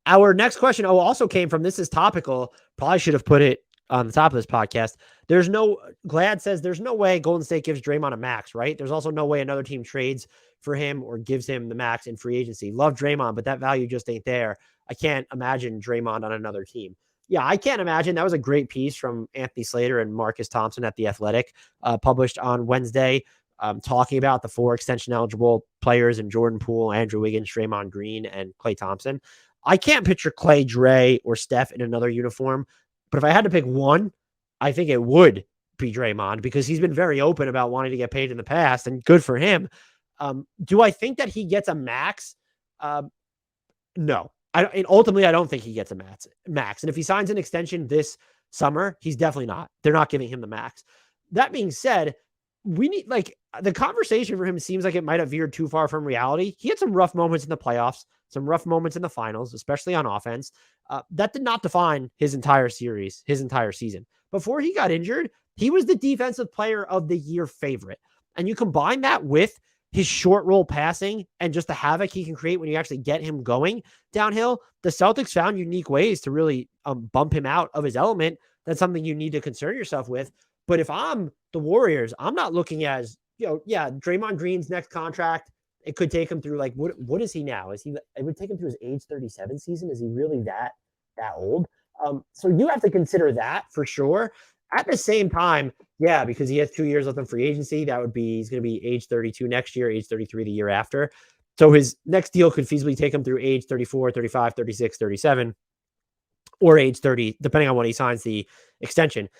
Our next question also came from, this is topical. Probably should have put it on the top of this podcast. Glad says there's no way Golden State gives Draymond a max, right? There's also no way another team trades for him or gives him the max in free agency. Love Draymond, but that value just ain't there. I can't imagine Draymond on another team. Yeah, I can't imagine. That was a great piece from Anthony Slater and Marcus Thompson at The Athletic, published on Wednesday, talking about the 4 extension eligible players in Jordan Poole, Andrew Wiggins, Draymond Green, and Klay Thompson. I can't picture Klay, Dre, or Steph in another uniform, but if I had to pick one, I think it would be Draymond, because he's been very open about wanting to get paid in the past, and good for him. Do I think that he gets a max? No. Ultimately, I don't think he gets a max. And if he signs an extension this summer, he's definitely not. They're not giving him the max. That being said, we need, the conversation for him seems like it might have veered too far from reality. He had some rough moments in the playoffs, some rough moments in the finals, especially on offense. That did not define his entire season. Before he got injured, he was the defensive player of the year favorite. And you combine that with his short roll passing and just the havoc he can create when you actually get him going downhill. The Celtics found unique ways to really bump him out of his element. That's something you need to concern yourself with. But if I'm the Warriors, I'm not looking as, Draymond Green's next contract, it could take him through, what is he now? It would take him through his age 37 season. Is he really that old? So you have to consider that for sure. At the same time, yeah, because he has 2 years left in free agency, he's going to be age 32 next year, age 33 the year after. So his next deal could feasibly take him through age 34, 35, 36, 37, or age 30, depending on when he signs the extension.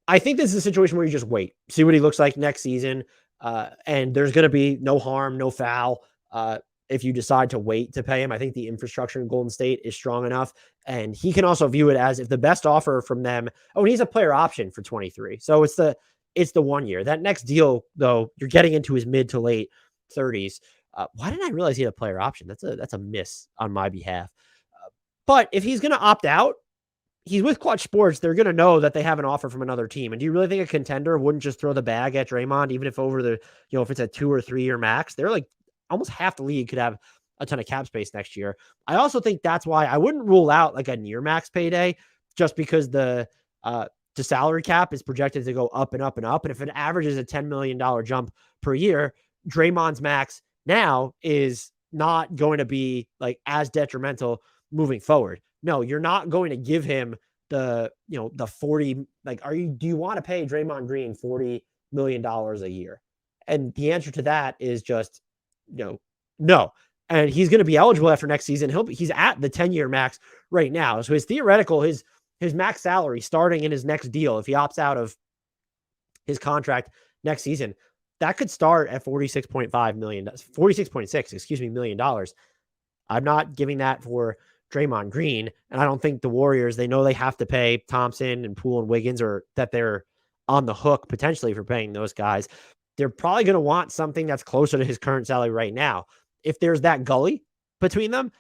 I think this is a situation where you just wait, see what he looks like next season. And there's going to be no harm, no foul, if you decide to wait to pay him. I think the infrastructure in Golden State is strong enough. And he can also view it as, if the best offer from them, and he's a player option for 23. So it's the 1 year. That next deal, though, you're getting into his mid to late 30s. Why didn't I realize he had a player option? That's a miss on my behalf. But if he's going to opt out, he's with Clutch Sports. They're going to know that they have an offer from another team. And do you really think a contender wouldn't just throw the bag at Draymond, even if if it's a 2 or 3 year max? They're like, almost half the league could have a ton of cap space next year. I also think that's why I wouldn't rule out a near max payday, just because the salary cap is projected to go up and up and up. And if it averages a $10 million jump per year, Draymond's max now is not going to be as detrimental moving forward. No, you're not going to give him the 40, do you want to pay Draymond Green $40 million a year? And the answer to that is just no. And he's going to be eligible after next season. He's at the 10-year max right now. So his max salary starting in his next deal, if he opts out of his contract next season, that could start at $46.6 million. I'm not giving that for Draymond Green. And I don't think the Warriors, they know they have to pay Thompson and Poole and Wiggins, or that they're on the hook potentially for paying those guys. They're probably going to want something that's closer to his current salary right now. If there's that gully between them,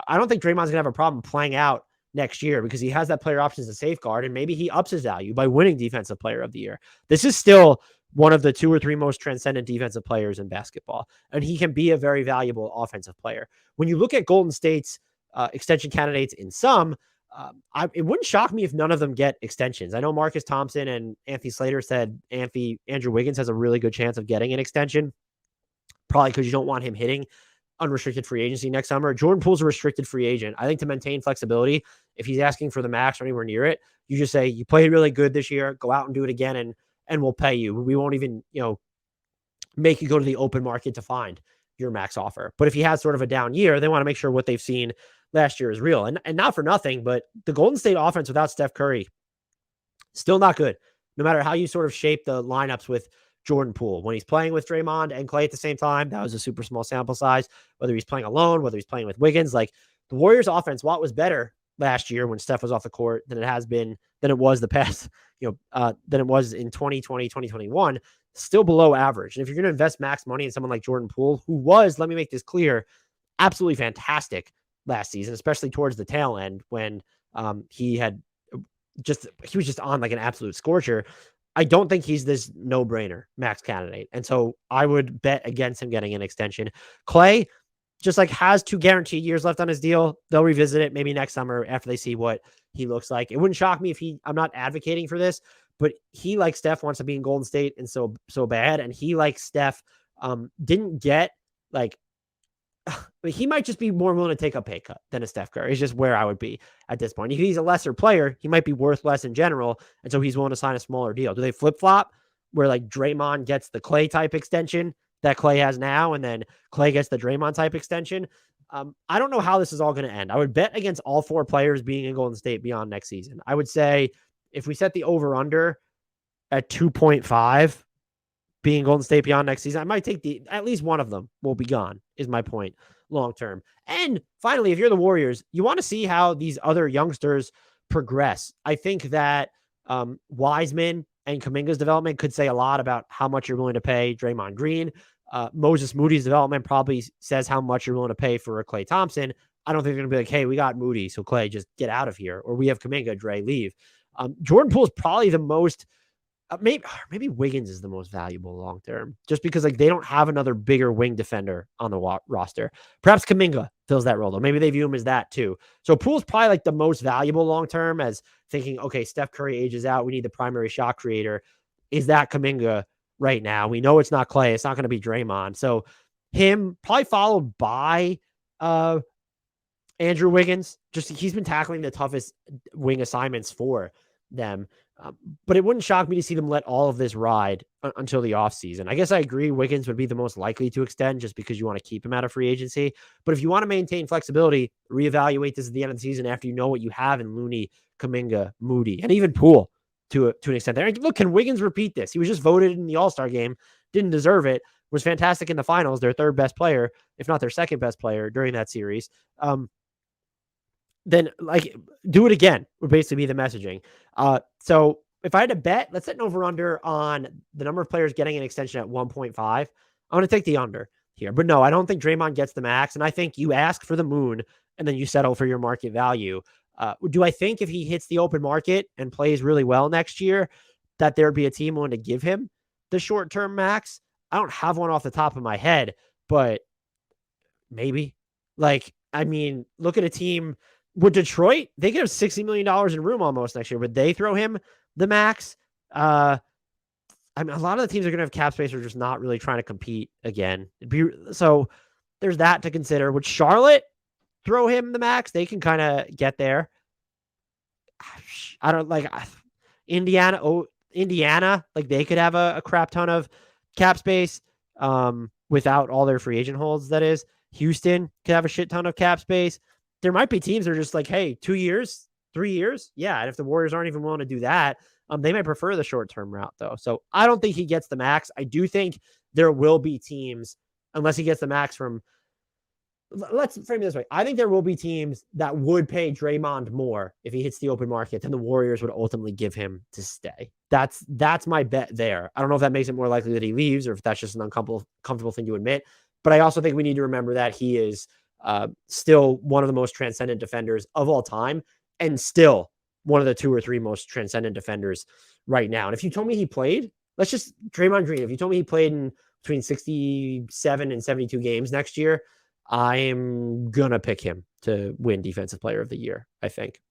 I don't think Draymond's going to have a problem playing out next year, because he has that player option as a safeguard, and maybe he ups his value by winning Defensive Player of the Year. This is still one of the 2 or 3 most transcendent defensive players in basketball, and he can be a very valuable offensive player. When you look at Golden State's extension candidates in some, it wouldn't shock me if none of them get extensions. I know Marcus Thompson and Anthony Slater said Andrew Wiggins has a really good chance of getting an extension, probably because you don't want him hitting unrestricted free agency next summer. Jordan Poole's a restricted free agent. I think to maintain flexibility, if he's asking for the max or anywhere near it, you just say, you played really good this year, go out and do it again, and we'll pay you. We won't even, make you go to the open market to find your max offer. But if he has sort of a down year, they want to make sure what they've seen last year is real. And not for nothing, but the Golden State offense without Steph Curry, still not good. No matter how you sort of shape the lineups with Jordan Poole. When he's playing with Draymond and Klay at the same time, that was a super small sample size. Whether he's playing alone, whether he's playing with Wiggins, the Warriors offense, what was better last year when Steph was off the court than it was the past, than it was in 2020, 2021, still below average. And if you're going to invest max money in someone like Jordan Poole, who was, let me make this clear, absolutely fantastic last season, especially towards the tail end when he was just on an absolute scorcher. I don't think he's this no-brainer max candidate. And so I would bet against him getting an extension. Klay, just like has 2 guaranteed years left on his deal. They'll revisit it maybe next summer after they see what he looks like. It wouldn't shock me if I'm not advocating for this, but he, like Steph, wants to be in Golden State and so bad. And he, like Steph, didn't get like, he might just be more willing to take a pay cut than a Steph Curry. It's just where I would be at this point. If he's a lesser player, he might be worth less in general. And so he's willing to sign a smaller deal. Do they flip flop where like Draymond gets the Clay type extension that Clay has now, and then Clay gets the Draymond type extension? I don't know how this is all going to end. I would bet against all 4 players being in Golden State beyond next season. I would say if we set the over under at 2.5 being Golden State beyond next season, I might take at least one of them will be gone, is my point long term. And finally, if you're the Warriors, you want to see how these other youngsters progress. I think that Wiseman and Kuminga's development could say a lot about how much you're willing to pay Draymond Green. Moses Moody's development probably says how much you're willing to pay for Klay Thompson. I don't think they're going to be like, hey, we got Moody, so Klay, just get out of here. Or we have Kuminga, Dre, leave. Jordan Poole is probably the most, maybe Wiggins is the most valuable long term, just because like they don't have another bigger wing defender on the roster. Perhaps Kuminga fills that role, though. Maybe they view him as that too. So Poole's probably like the most valuable long term, as thinking, okay, Steph Curry ages out. We need the primary shot creator. Is that Kuminga right now? We know it's not Klay. It's not going to be Draymond. So him probably followed by Andrew Wiggins. Just he's been tackling the toughest wing assignments for them. But it wouldn't shock me to see them let all of this ride until the offseason. I guess I agree Wiggins would be the most likely to extend just because you want to keep him out of free agency. But if you want to maintain flexibility, reevaluate this at the end of the season after you know what you have in Looney, Kuminga, Moody, and even Poole to an extent there. And look, can Wiggins repeat this? He was just voted in the All-Star game, didn't deserve it, was fantastic in the finals, their 3rd best player, if not their 2nd best player during that series. Then like do it again would basically be the messaging. So if I had to bet, let's set an over under on the number of players getting an extension at 1.5. I'm going to take the under here, but no, I don't think Draymond gets the max. And I think you ask for the moon and then you settle for your market value. Do I think if he hits the open market and plays really well next year, that there'd be a team willing to give him the short-term max? I don't have one off the top of my head, but maybe. Like, I mean, look at a team with Detroit. They could have $60 million in room almost next year. Would they throw him the max? I mean, a lot of the teams are going to have cap space are just not really trying to compete again. So there's that to consider. Would Charlotte throw him the max? They can kind of get there. I don't like Indiana. Indiana, like they could have a crap ton of cap space without all their free agent holds. That is, Houston could have a shit ton of cap space. There might be teams that are just like, hey, 2 years, 3 years. Yeah. And if the Warriors aren't even willing to do that, they might prefer the short-term route though. So I don't think he gets the max. I do think there will be teams, unless he gets the max from, let's frame it this way. I think there will be teams that would pay Draymond more if he hits the open market than the Warriors would ultimately give him to stay. That's my bet there. I don't know if that makes it more likely that he leaves or if that's just an uncomfortable thing to admit. But I also think we need to remember that he is still one of the most transcendent defenders of all time and still one of the 2 or 3 most transcendent defenders right now. And if you told me he played, Draymond Green, if you told me he played in between 67 and 72 games next year, I am going to pick him to win Defensive Player of the Year, I think.